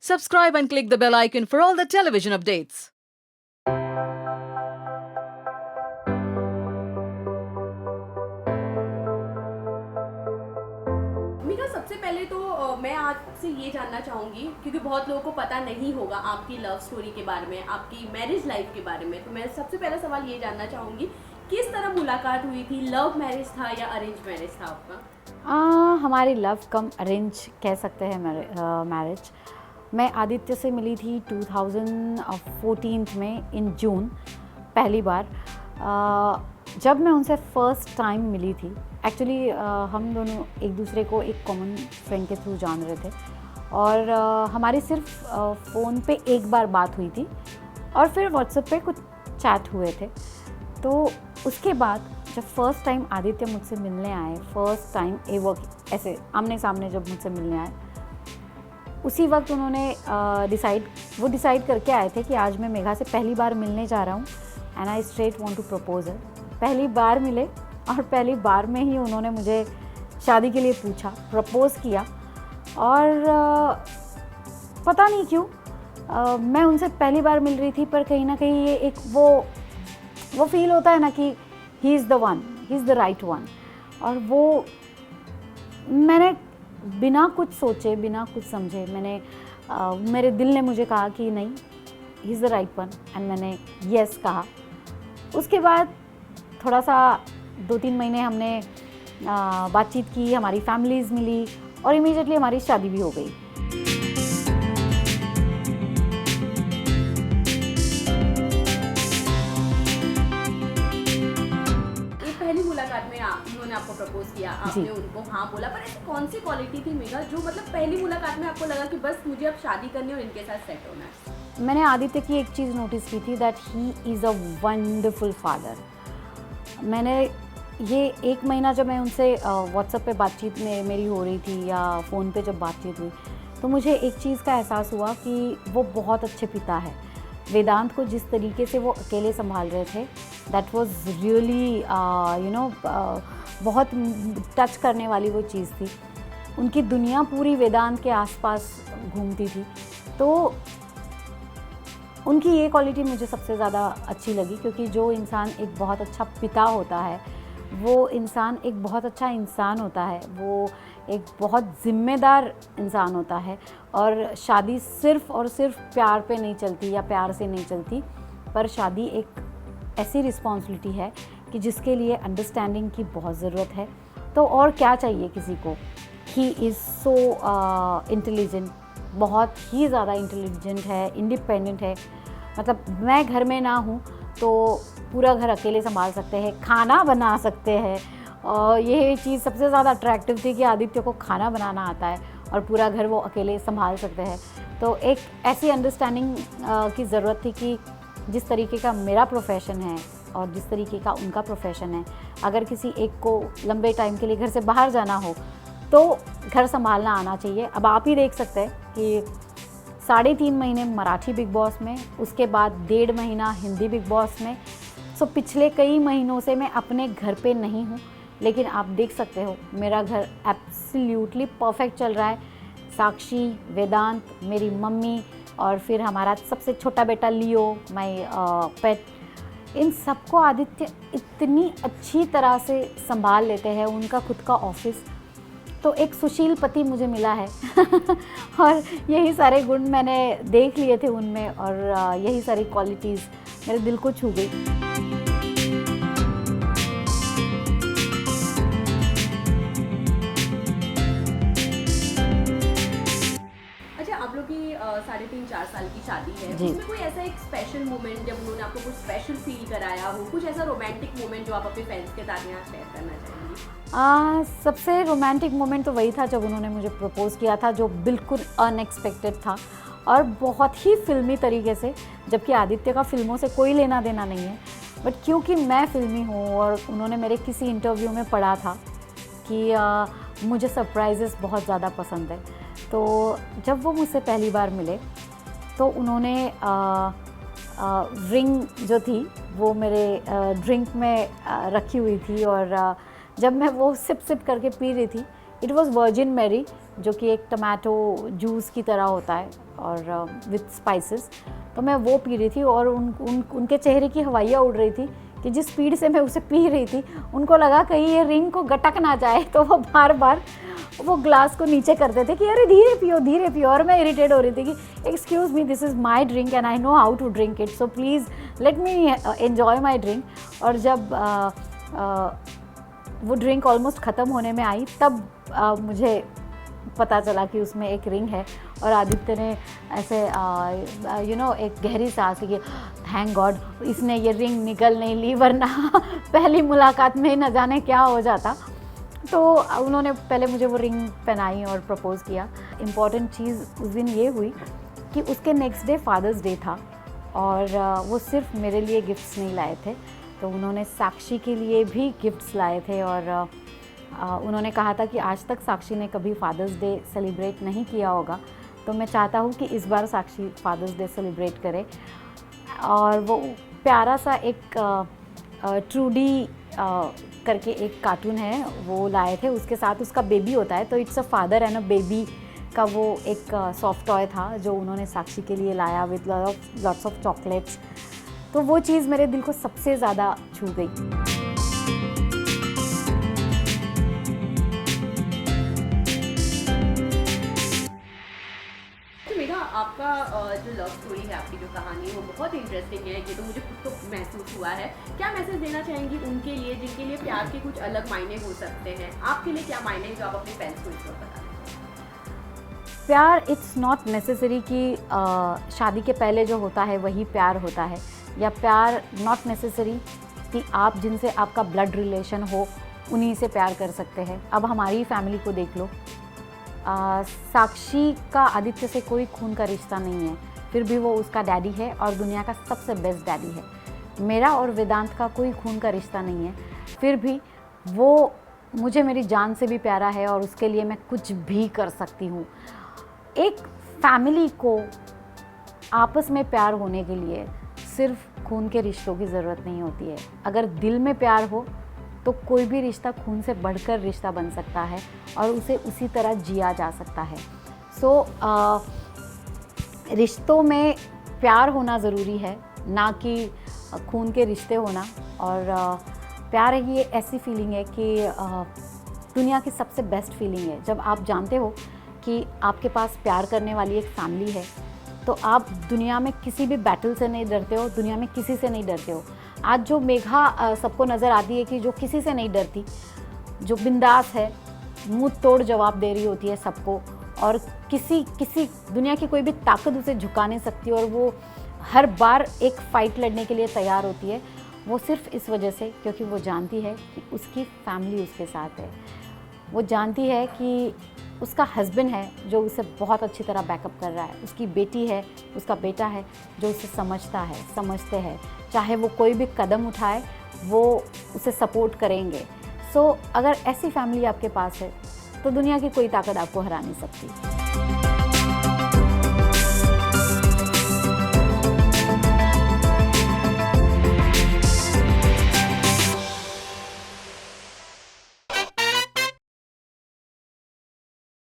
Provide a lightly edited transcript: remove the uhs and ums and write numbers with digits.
Subscribe and click the bell icon for all the television updates. Mika, सबसे पहले तो मैं आपसे ये जानना चाहूँगी, क्योंकि बहुत लोगों को पता नहीं होगा आपकी लव स्टोरी के बारे में, आपकी मैरिज लाइफ के बारे में। तो मैं सबसे पहला सवाल ये जानना चाहूँगी, किस तरह मुलाकात हुई थी? लव मैरिज था या अरेंज मैरिज था आपका? हमारी लव कम अरेंज कह सकते हैं मैरिज। मैं आदित्य से मिली थी 2014 में इन जून पहली बार। जब मैं उनसे फ़र्स्ट टाइम मिली थी, एक्चुअली हम दोनों एक दूसरे को एक कॉमन फ्रेंड के थ्रू जान रहे थे और हमारी सिर्फ फ़ोन पे एक बार बात हुई थी और फिर व्हाट्सएप पे कुछ चैट हुए थे। तो उसके बाद जब फर्स्ट टाइम आदित्य मुझसे मिलने आए, फर्स्ट टाइम एवर ऐसे आमने सामने जब मुझसे मिलने आए, उसी वक्त उन्होंने डिसाइड करके आए थे कि आज मैं मेघा से पहली बार मिलने जा रहा हूँ and I straight want to propose her. पहली बार मिले और पहली बार में ही उन्होंने मुझे शादी के लिए पूछा, प्रपोज़ किया। और पता नहीं क्यों मैं उनसे पहली बार मिल रही थी, पर कहीं ना कहीं ये एक वो फील होता है ना कि he is the one, he is the right one. और वो मैंने बिना कुछ सोचे, बिना कुछ समझे, मेरे दिल ने मुझे कहा कि नहीं, he is the right one and मैंने येस कहा। उसके बाद थोड़ा सा 2-3 महीने हमने बातचीत की, हमारी फैमिलीज़ मिली और इमीडिएटली हमारी शादी भी हो गई। पहली मुलाकात में उन्होंने आपको प्रपोज किया, आपने उनको हाँ बोला, पर ऐसी कौन सी क्वालिटी थी मीका जो मतलब पहली मुलाकात में आपको लगा कि बस मुझे अब शादी करनी है और इनके साथ सेट होना है? मैंने आदित्य की एक चीज़ नोटिस की थी, that he is a wonderful father. मैंने ये 1 महीना जब मैं उनसे व्हाट्सएप पे बातचीत में मेरी हो रही थी या फ़ोन पे जब बातचीत हुई, तो मुझे एक चीज़ का एहसास हुआ कि वो बहुत अच्छे पिता है। वेदांत को जिस तरीके से वो अकेले संभाल रहे थे, दैट वाज रियली बहुत टच करने वाली वो चीज़ थी। उनकी दुनिया पूरी वेदांत के आसपास घूमती थी। तो उनकी ये क्वालिटी मुझे सबसे ज़्यादा अच्छी लगी, क्योंकि जो इंसान एक बहुत अच्छा पिता होता है, वो इंसान एक बहुत अच्छा इंसान होता है, वो एक बहुत ज़िम्मेदार इंसान होता है। और शादी सिर्फ़ और सिर्फ प्यार पे नहीं चलती या प्यार से नहीं चलती, पर शादी एक ऐसी रिस्पॉन्सिबिलिटी है कि जिसके लिए अंडरस्टैंडिंग की बहुत ज़रूरत है। तो और क्या चाहिए किसी को। ही इज़ सो इंटेलिजेंट, बहुत ही ज़्यादा इंटेलिजेंट है, इंडिपेंडेंट है। मतलब मैं घर में ना हूँ तो पूरा घर अकेले संभाल सकते हैं, खाना बना सकते हैं। और ये चीज़ सबसे ज़्यादा अट्रैक्टिव थी कि आदित्य को खाना बनाना आता है और पूरा घर वो अकेले संभाल सकते हैं। तो एक ऐसी अंडरस्टैंडिंग की ज़रूरत थी कि जिस तरीके का मेरा प्रोफेशन है और जिस तरीके का उनका प्रोफेशन है, अगर किसी एक को लंबे टाइम के लिए घर से बाहर जाना हो तो घर संभालना आना चाहिए। अब आप ही देख सकते हैं कि 3.5 महीने मराठी बिग बॉस में, उसके बाद 1.5 महीना हिंदी बिग बॉस में। सो पिछले कई महीनों से मैं अपने घर पे नहीं हूँ, लेकिन आप देख सकते हो मेरा घर एब्सोल्युटली परफेक्ट चल रहा है। साक्षी, वेदांत, मेरी मम्मी और फिर हमारा सबसे छोटा बेटा लियो, माय पेट, इन सबको आदित्य इतनी अच्छी तरह से संभाल लेते हैं। उनका खुद का ऑफिस, तो एक सुशील पति मुझे मिला है और यही सारे गुण मैंने देख लिए थे उनमें और यही सारी क्वालिटीज़ मेरे दिल को छू गई। अच्छा, आप लोग की 3.5-4 साल की शादी है, उसमें कोई ऐसा एक स्पेशल मोमेंट जब उन्होंने आपको कुछ स्पेशल फील कराया हो, कुछ ऐसा रोमांटिक मोमेंट जो आप अपने फ्रेंड्स के साथ यहाँ शेयर करना चाहेंगी? सबसे रोमांटिक मोमेंट तो वही था जब उन्होंने मुझे प्रपोज़ किया था, जो बिल्कुल अनएक्सपेक्टेड था और बहुत ही फ़िल्मी तरीके से, जबकि आदित्य का फ़िल्मों से कोई लेना देना नहीं है। बट क्योंकि मैं फ़िल्मी हूँ और उन्होंने मेरे किसी इंटरव्यू में पढ़ा था कि मुझे सरप्राइजेस बहुत ज़्यादा पसंद है, तो जब वो मुझसे पहली बार मिले तो उन्होंने रिंग जो थी वो मेरे ड्रिंक में रखी हुई थी और जब मैं वो सिप करके पी रही थी, इट वॉज़ वर्जिन मैरी, जो कि एक टमाटो जूस की तरह होता है और विथ स्पाइसेस। तो मैं वो पी रही थी और उनके चेहरे की हवाइयाँ उड़ रही थी कि जिस स्पीड से मैं उसे पी रही थी उनको लगा कहीं ये रिंग को गटक ना जाए, तो वो बार बार वो ग्लास को नीचे करते थे कि अरे धीरे पियो। और मैं इरिटेट हो रही थी कि excuse me, this is my drink and I know how to drink it, so please let me enjoy my drink. और जब वो ड्रिंक ऑलमोस्ट ख़त्म होने में आई तब मुझे पता चला कि उसमें एक रिंग है। और आदित्य ने ऐसे एक गहरी सांस ली, थैंक गॉड इसने ये रिंग निकल नहीं ली, वरना पहली मुलाकात में न जाने क्या हो जाता। तो उन्होंने पहले मुझे वो रिंग पहनाई और प्रपोज़ किया। इम्पॉर्टेंट चीज़ उस दिन ये हुई कि उसके नेक्स्ट डे फादर्स डे था और वो सिर्फ मेरे लिए गिफ्ट्स नहीं लाए थे, तो उन्होंने साक्षी के लिए भी गिफ्ट्स लाए थे। और उन्होंने कहा था कि आज तक साक्षी ने कभी फादर्स डे सेलिब्रेट नहीं किया होगा, तो मैं चाहता हूँ कि इस बार साक्षी फादर्स डे सेलिब्रेट करे। और वो प्यारा सा एक ट्रूडी करके एक कार्टून है वो लाए थे, उसके साथ उसका बेबी होता है, तो it's a father and a baby का वो एक सॉफ्ट टॉय था जो उन्होंने साक्षी के लिए लाया विद लॉट्स ऑफ चॉकलेट्स। तो वो चीज़ मेरे दिल को सबसे ज़्यादा छू गई। आपका जो लव स्टोरी है, आपकी जो कहानी है वो बहुत इंटरेस्टिंग है, ये तो मुझे खुद तो महसूस हुआ है। क्या मैसेज देना चाहेंगी उनके लिए जिनके लिए प्यार के कुछ अलग मायने हो सकते हैं? आपके लिए क्या मायने हैं जो आप अपने फैंस को इस वक्त बता दें? प्यार इट्स नॉट नेसेसरी कि शादी के पहले जो होता है वही प्यार होता है, या प्यार नॉट नेसेसरी कि आप जिनसे आपका ब्लड रिलेशन हो उन्हीं से प्यार कर सकते हैं। अब हमारी फैमिली को देख लो, साक्षी का आदित्य से कोई खून का रिश्ता नहीं है, फिर भी वो उसका डैडी है और दुनिया का सबसे बेस्ट डैडी है। मेरा और वेदांत का कोई खून का रिश्ता नहीं है, फिर भी वो मुझे मेरी जान से भी प्यारा है और उसके लिए मैं कुछ भी कर सकती हूँ। एक फैमिली को आपस में प्यार होने के लिए सिर्फ खून के रिश्तों की ज़रूरत नहीं होती है। अगर दिल में प्यार हो तो कोई भी रिश्ता खून से बढ़कर रिश्ता बन सकता है और उसे उसी तरह जिया जा सकता है। रिश्तों में प्यार होना ज़रूरी है, ना कि खून के रिश्ते होना। और प्यार ही ऐसी फीलिंग है कि दुनिया की सबसे बेस्ट फीलिंग है। जब आप जानते हो कि आपके पास प्यार करने वाली एक फैमिली है, तो आप दुनिया में किसी भी बैटल से नहीं डरते हो, दुनिया में किसी से नहीं डरते हो। आज जो मेघा सबको नज़र आती है कि जो किसी से नहीं डरती, जो बिंदास है, मुंह तोड़ जवाब दे रही होती है सबको, और किसी दुनिया की कोई भी ताकत उसे झुका नहीं सकती, और वो हर बार एक फ़ाइट लड़ने के लिए तैयार होती है, वो सिर्फ इस वजह से क्योंकि वो जानती है कि उसकी फैमिली उसके साथ है। वो जानती है कि उसका हस्बैंड है जो उसे बहुत अच्छी तरह बैकअप कर रहा है, उसकी बेटी है, उसका बेटा है जो उसे समझते हैं, चाहे वो कोई भी कदम उठाए वो उसे सपोर्ट करेंगे। अगर ऐसी फैमिली आपके पास है तो दुनिया की कोई ताकत आपको हरा नहीं सकती।